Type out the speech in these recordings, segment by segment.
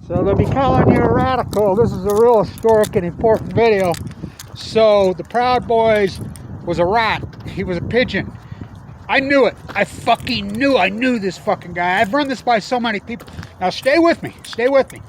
So they'll be calling you a radical. This is a real historic and important video. So the Proud Boys was a rat. He was a pigeon. I knew it. I fucking knew. I knew this fucking guy. I've run this by so many people. Now stay with me. Stay with me.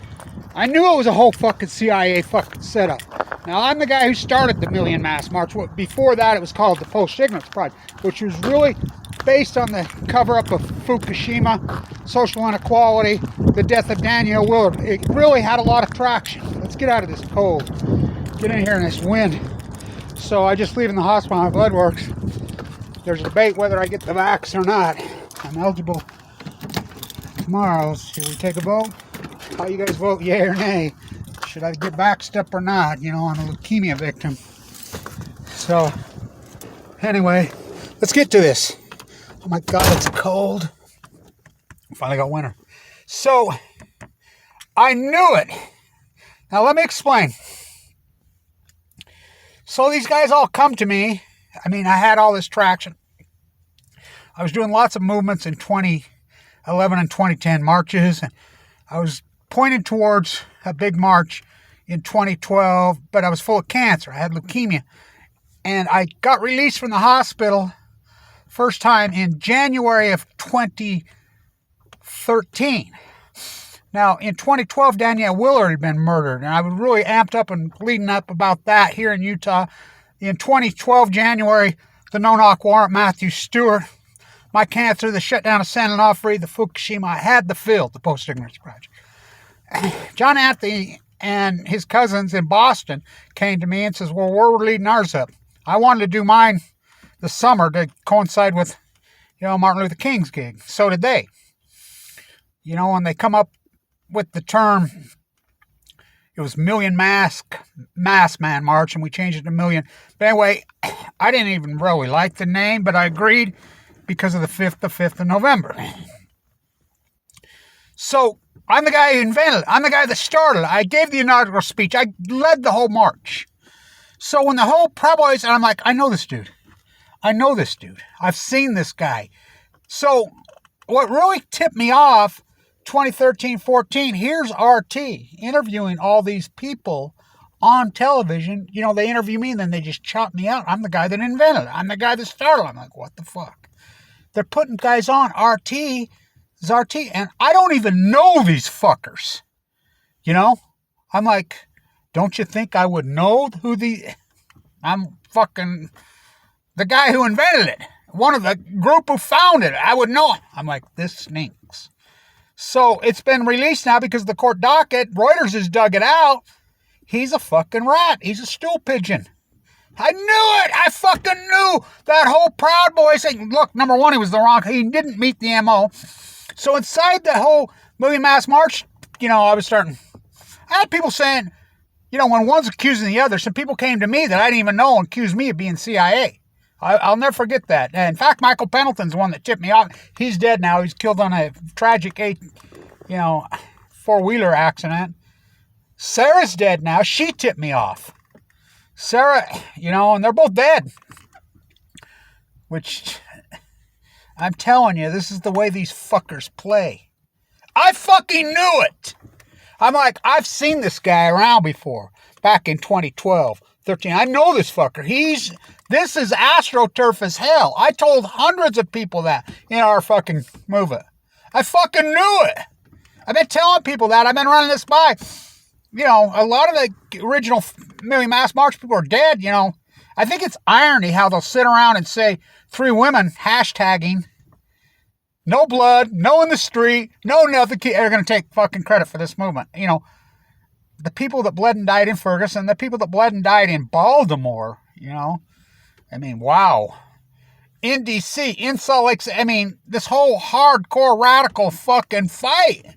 I knew it was a whole fucking CIA fucking setup. Now I'm the guy who started the Million Mass March. Before that it was called the Post-Ignorance Project, which was really based on the cover-up of Fukushima, social inequality, the death of Danielle Willard. It really had a lot of traction. Let's get out of this cold. Get in here in this wind. So I just leaving the hospital. My blood works. There's a debate whether I get the vax or not. I'm eligible tomorrow. Should we take a vote? How you guys vote, yay or nay? Should I get vaxxed up or not? You know, I'm a leukemia victim. So, anyway, let's get to this. Oh my God, it's cold. Finally got winter. So, I knew it. Now, let me explain. So, these guys all come to me. I mean, I had all this traction. I was doing lots of movements in 2011 and 2010 marches. And I was pointing towards a big march in 2012, but I was full of cancer. I had leukemia. And I got released from the hospital first time in January of 2013. Now, in 2012, Danielle Willard had been murdered, and I was really amped up and leading up about that here in Utah. In 2012, January, the no-knock warrant, Matthew Stewart, my cancer, the shutdown of San Onofre, the Fukushima, I had the field, the Post-Ignorance Project. John Anthony and his cousins in Boston came to me and says, well, we're leading ours up. I wanted to do mine this summer to coincide with, Martin Luther King's gig. So did they. When they come up with the term, it was Million Mass Man March, and we changed it to Million. But anyway, I didn't even really like the name, but I agreed because of the 5th of November. So I'm the guy who invented it. I'm the guy that started it. I gave the inaugural speech. I led the whole march. So when the whole Proud Boys, and I'm like, I know this dude. I've seen this guy. So what really tipped me off, 2013-14, here's RT interviewing all these people on television. They interview me and then they just chop me out. I'm the guy that invented it. I'm the guy that started it. I'm like, what the fuck? They're putting guys on. RT is RT, and I don't even know these fuckers. I'm like, don't you think I would know I'm fucking the guy who invented it. One of the group who founded it. I would know. I'm like, this stinks. So it's been released now because the court docket, Reuters has dug it out. He's a fucking rat. He's a stool pigeon. I knew it. I fucking knew that whole Proud Boy thing. Look, number one, he was the wrong. He didn't meet the MO. So inside the whole Million Mass March, I had people saying, when one's accusing the other, some people came to me that I didn't even know and accused me of being CIA. I'll never forget that. And in fact, Michael Pendleton's the one that tipped me off. He's dead now. He's killed on a tragic four-wheeler accident. Sarah's dead now. She tipped me off. Sarah, and they're both dead. Which, I'm telling you, this is the way these fuckers play. I fucking knew it. I'm like, I've seen this guy around before. Back in 2012, 13. I know this fucker. This is AstroTurf as hell. I told hundreds of people that in our fucking movement. I fucking knew it. I've been telling people that. I've been running this by. A lot of the original Million Mass March people are dead, I think it's irony how they'll sit around and say 3 women hashtagging, no blood, no in the street, no nothing. They're going to take fucking credit for this movement. The people that bled and died in Ferguson, the people that bled and died in Baltimore, wow. In D.C., in Salt Lake City, this whole hardcore radical fucking fight.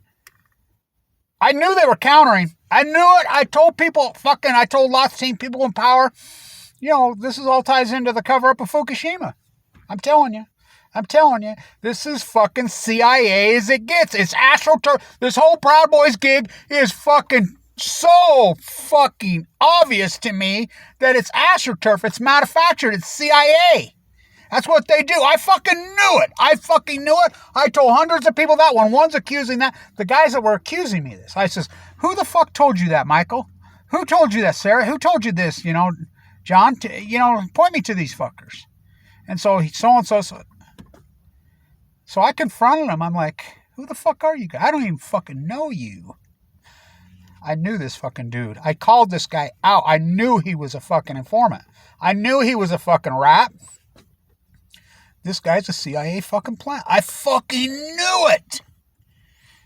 I knew they were countering. I knew it. I told people, I told lots of people in power, this is all ties into the cover-up of Fukushima. I'm telling you, this is fucking CIA as it gets. It's AstroTurf. This whole Proud Boys gig is fucking so fucking obvious to me that it's AstroTurf. It's manufactured. It's CIA. That's what they do. I fucking knew it. I told hundreds of people that when one's accusing that. The guys that were accusing me of this. I says, who the fuck told you that, Michael? Who told you that, Sarah? Who told you this, John? Point me to these fuckers. And so So I confronted him. I'm like, who the fuck are you guys? I don't even fucking know you. I knew this fucking dude. I called this guy out. I knew he was a fucking informant. I knew he was a fucking rat. This guy's a CIA fucking plant. I fucking knew it.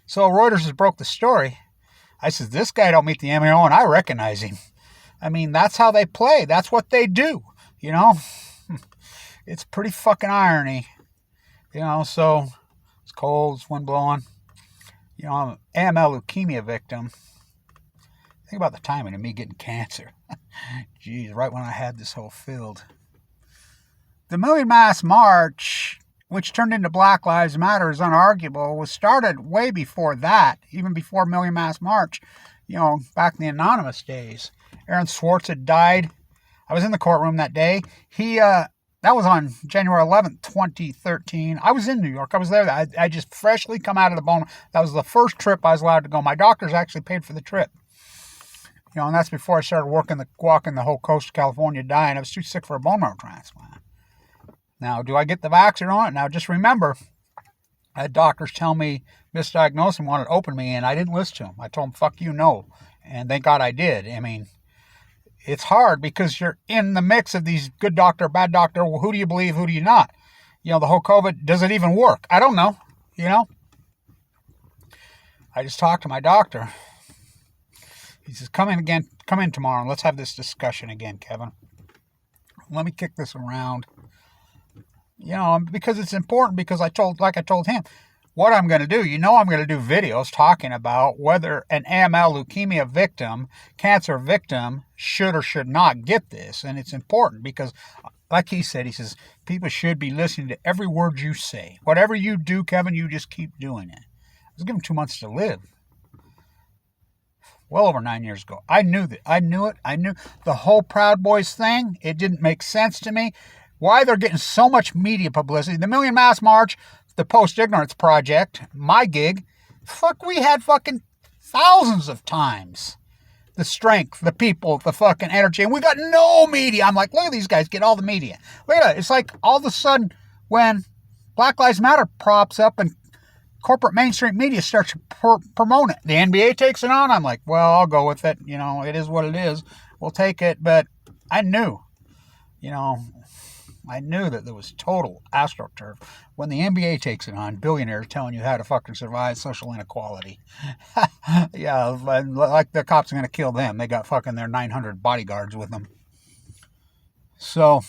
So Reuters has broke the story. I said, this guy don't meet the MO and I recognize him. I mean, that's how they play. That's what they do. It's pretty fucking irony. So it's cold, it's wind blowing. I'm an AML leukemia victim. Think about the timing of me getting cancer. Jeez, right when I had this whole field. The Million Mass March, which turned into Black Lives Matter, is unarguable, was started way before that, even before Million Mass March, back in the anonymous days. Aaron Swartz had died. I was in the courtroom that day. That was on January 11th, 2013. I was in New York. I was there. I just freshly come out of the bone. That was the first trip I was allowed to go. My doctors actually paid for the trip. And that's before I started walking the whole coast of California, dying. I was too sick for a bone marrow transplant. Now, do I get the vaccine on it? Now, just remember, I had doctors tell me, misdiagnosed and wanted to open me, and I didn't listen to them. I told them, fuck you, no. And thank God I did. I mean, it's hard because you're in the mix of these good doctor, bad doctor. Well, who do you believe? Who do you not? The whole COVID, does it even work? I don't know. I just talked to my doctor. He says, come in tomorrow and let's have this discussion again, Kevin. Let me kick this around. Because it's important because I told him what I'm going to do. I'm going to do videos talking about whether an AML leukemia victim, cancer victim, should or should not get this. And it's important because, like he says, people should be listening to every word you say. Whatever you do, Kevin, you just keep doing it. I was given 2 months to live. Well over 9 years ago. I knew that. I knew it. I knew the whole Proud Boys thing. It didn't make sense to me. Why they're getting so much media publicity. The Million Mass March, the Post-Ignorance Project, my gig. Fuck, we had fucking thousands of times the strength, the people, the fucking energy. And we got no media. I'm like, look at these guys get all the media. Look at it. It's like all of a sudden when Black Lives Matter props up and corporate mainstream media starts to promote it. The NBA takes it on. I'm like, well, I'll go with it. It is what it is. We'll take it. But I knew, that there was total AstroTurf. When the NBA takes it on, billionaires telling you how to fucking survive social inequality. Yeah, like the cops are going to kill them. They got fucking their 900 bodyguards with them. So,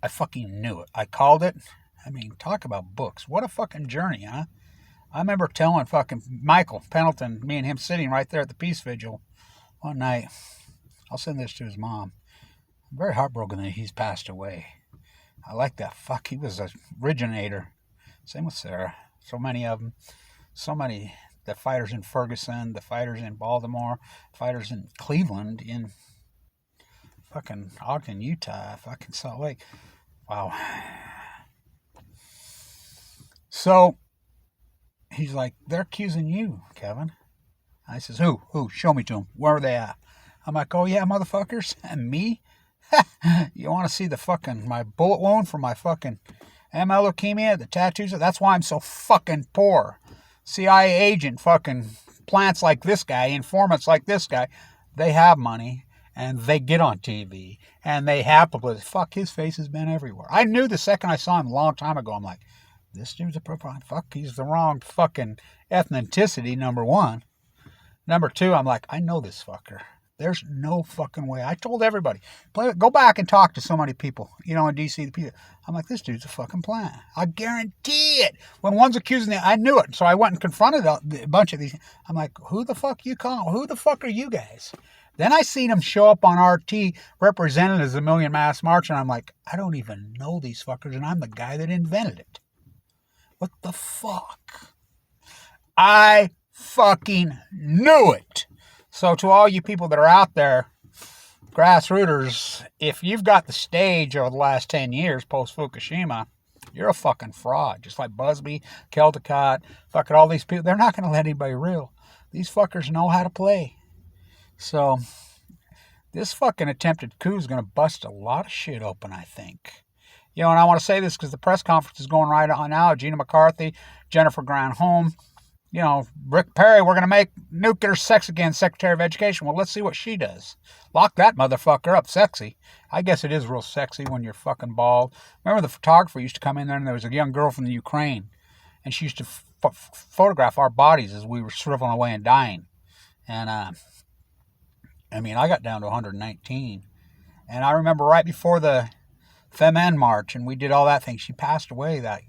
I fucking knew it. I called it. I mean, talk about books. What a fucking journey, huh? I remember telling fucking Michael Pendleton, me and him sitting right there at the Peace Vigil one night. I'll send this to his mom. I'm very heartbroken that he's passed away. I like that. Fuck, he was a originator. Same with Sarah. So many of them. So many. The fighters in Ferguson, the fighters in Baltimore, fighters in Cleveland, in fucking Ogden, Utah, fucking Salt Lake. Wow. So, he's like, they're accusing you, Kevin. I says, who? Show me to them. Where are they at? I'm like, oh yeah, motherfuckers? And me? You want to see my bullet wound from my fucking AML leukemia, the tattoos? That's why I'm so fucking poor. CIA agent fucking plants like this guy, informants like this guy, they have money and they get on TV and they have publicity. Fuck, his face has been everywhere. I knew the second I saw him a long time ago, I'm like, this dude's a profile. Fuck, he's the wrong fucking ethnicity, number one. Number two, I'm like, I know this fucker. There's no fucking way. I told everybody, go back and talk to so many people, in D.C. The people. I'm like, this dude's a fucking plant. I guarantee it. When one's accusing me, I knew it. So I went and confronted a bunch of these. I'm like, who the fuck you call? Who the fuck are you guys? Then I seen them show up on RT represented as a Million Mass March, and I'm like, I don't even know these fuckers, and I'm the guy that invented it. What the fuck? I fucking knew it. So to all you people that are out there, grassrooters, if you've got the stage over the last 10 years post-Fukushima, you're a fucking fraud. Just like Busby, Caldecott, fucking all these people. They're not going to let anybody reel. These fuckers know how to play. So, this fucking attempted coup is going to bust a lot of shit open, I think. You know, and I want to say this because the press conference is going right on now. Gina McCarthy, Jennifer Granholm, you know, Rick Perry, we're going to make nuclear sex again, Secretary of Education. Well, let's see what she does. Lock that motherfucker up. Sexy. I guess it is real sexy when you're fucking bald. Remember the photographer used to come in there and there was a young girl from the Ukraine. And she used to photograph our bodies as we were shriveling away and dying. And, I mean, I got down to 119. And I remember right before the Femen March and we did all that thing, she passed away, that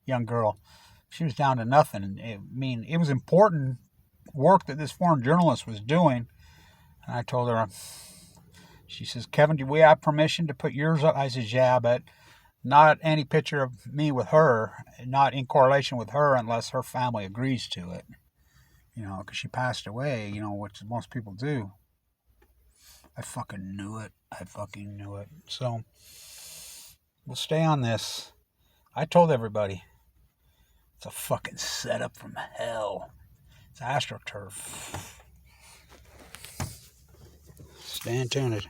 young girl. She was down to nothing. I mean, it was important work that this foreign journalist was doing. And I told her, she says, Kevin, do we have permission to put yours up? I says, yeah, but not any picture of me with her, not in correlation with her unless her family agrees to it. You know, because she passed away, you know, which most people do. I fucking knew it. So, we'll stay on this. I told everybody. It's a fucking setup from hell. It's AstroTurf. Stay tuned.